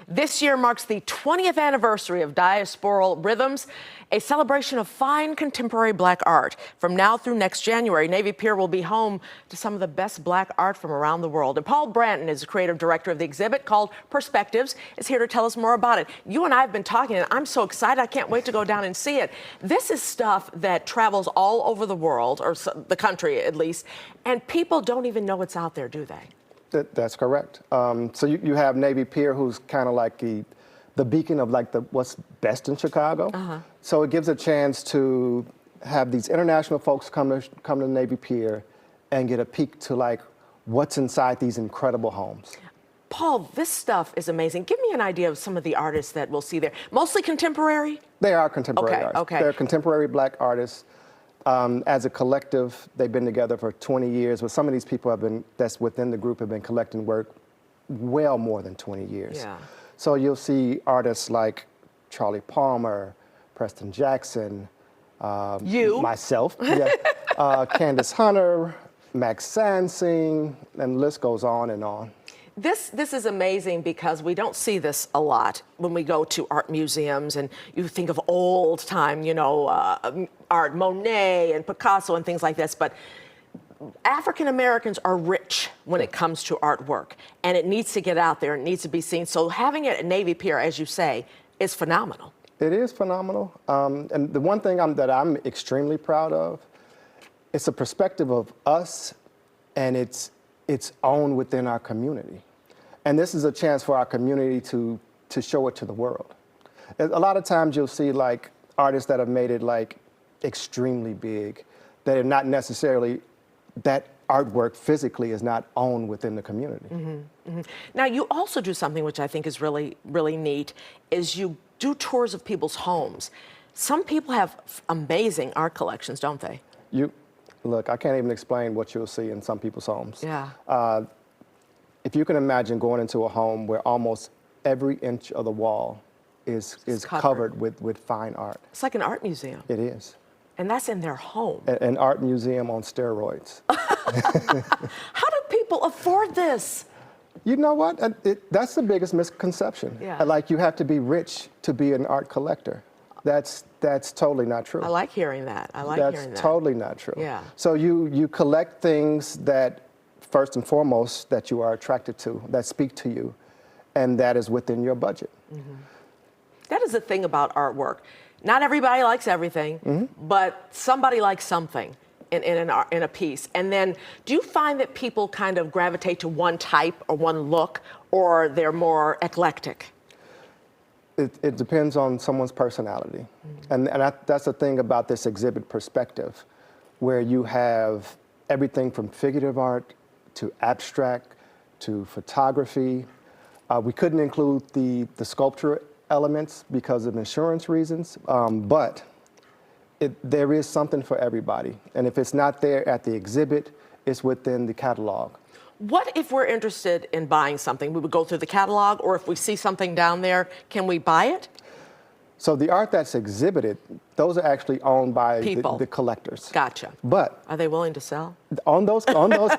This year marks the 20th anniversary of Diasporal Rhythms, a celebration of fine contemporary black art. From now through next January, Navy Pier will be home to some of the best black art from around the world. And Paul Branton is the creative director of the exhibit called Perspectives, is here to tell us more about it. You and I have been talking, and I'm so excited. I can't wait to go down and see it. This is stuff that travels all over the world, or the country at least, and people don't even know it's out there, do they? That's correct. So you have Navy Pier, who's kind of like the beacon of like what's best in Chicago. So it gives a chance to have these international folks come to Navy Pier and get a peek to like what's inside these incredible homes. Paul, this stuff is amazing. Give me an idea of some of the artists that we'll see there. Mostly contemporary? They are contemporary artists. Okay. They're contemporary black artists. As a collective, they've been together for 20 years, but some of these people that's within the group have been collecting work well more than 20 years. Yeah. So you'll see artists like Charlie Palmer, Preston Jackson, myself, Candace Hunter, Max Sansing, and the list goes on and on. This is amazing because we don't see this a lot when we go to art museums and you think of old time, art, Monet and Picasso and things like this. But African Americans are rich when it comes to artwork, and it needs to get out there. It needs to be seen. So having it at Navy Pier, as you say, is phenomenal. It is phenomenal. And the one thing that I'm extremely proud of, it's a perspective of us, and it's owned within our community. And this is a chance for our community to show it to the world. A lot of times you'll see like artists that have made it like extremely big, that are not necessarily, that artwork physically is not owned within the community. Now you also do something which I think is really, really neat, is you do tours of people's homes. Some people have amazing art collections, don't they? Look, I can't even explain what you'll see in some people's homes. Yeah. If you can imagine going into a home where almost every inch of the wall is covered with fine art. It's like an art museum. It is. And that's in their home. An art museum on steroids. How do people afford this? You know what? That's the biggest misconception. Yeah. Like you have to be rich to be an art collector. That's totally not true. I like hearing that. That's totally not true. Yeah. So you collect things that, first and foremost, that you are attracted to, that speak to you, and that is within your budget. That is the thing about artwork. Not everybody likes everything, but somebody likes something in a piece. And then, do you find that people kind of gravitate to one type or one look, or they're more eclectic? It depends on someone's personality. And that's the thing about this exhibit, Perspective, where you have everything from figurative art to abstract to photography. We couldn't include the sculpture elements because of insurance reasons, but there is something for everybody. And if it's not there at the exhibit, it's within the catalog. What if we're interested in buying something? We would go through the catalog, or if we see something down there, can we buy it? So the art that's exhibited, those are actually owned by the collectors. Gotcha. But are they willing to sell? On those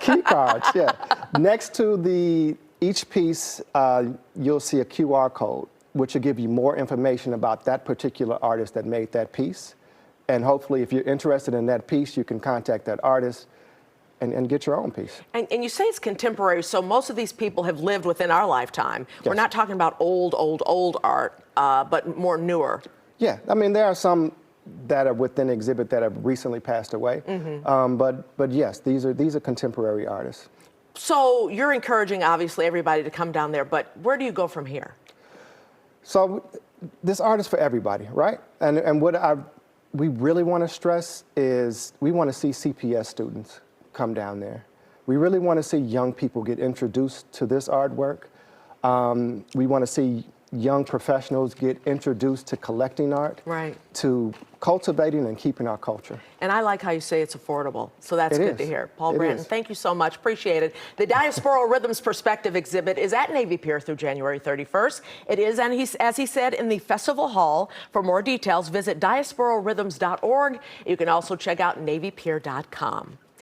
key cards, yeah. Next to each piece, you'll see a QR code, which will give you more information about that particular artist that made that piece. And hopefully, if you're interested in that piece, you can contact that artist and get your own piece. And you say it's contemporary, so most of these people have lived within our lifetime. Yes. We're not talking about old art, but more newer. Yeah, I mean, there are some that are within the exhibit that have recently passed away. But yes, these are contemporary artists. So you're encouraging, obviously, everybody to come down there, but where do you go from here? So this art is for everybody, right? And what we really want to stress is we want to see CPS students come down there. We really want to see young people get introduced to this artwork. We want to see young professionals get introduced to collecting art, to cultivating and keeping our culture. And I like how you say it's affordable, so that's good to hear. Paul Branton, thank you so much, appreciate it. The Diasporal Rhythms Perspective exhibit is at Navy Pier through January 31st. It is, and as he said, in the Festival Hall. For more details, visit diasporalrhythms.org. You can also check out navypier.com.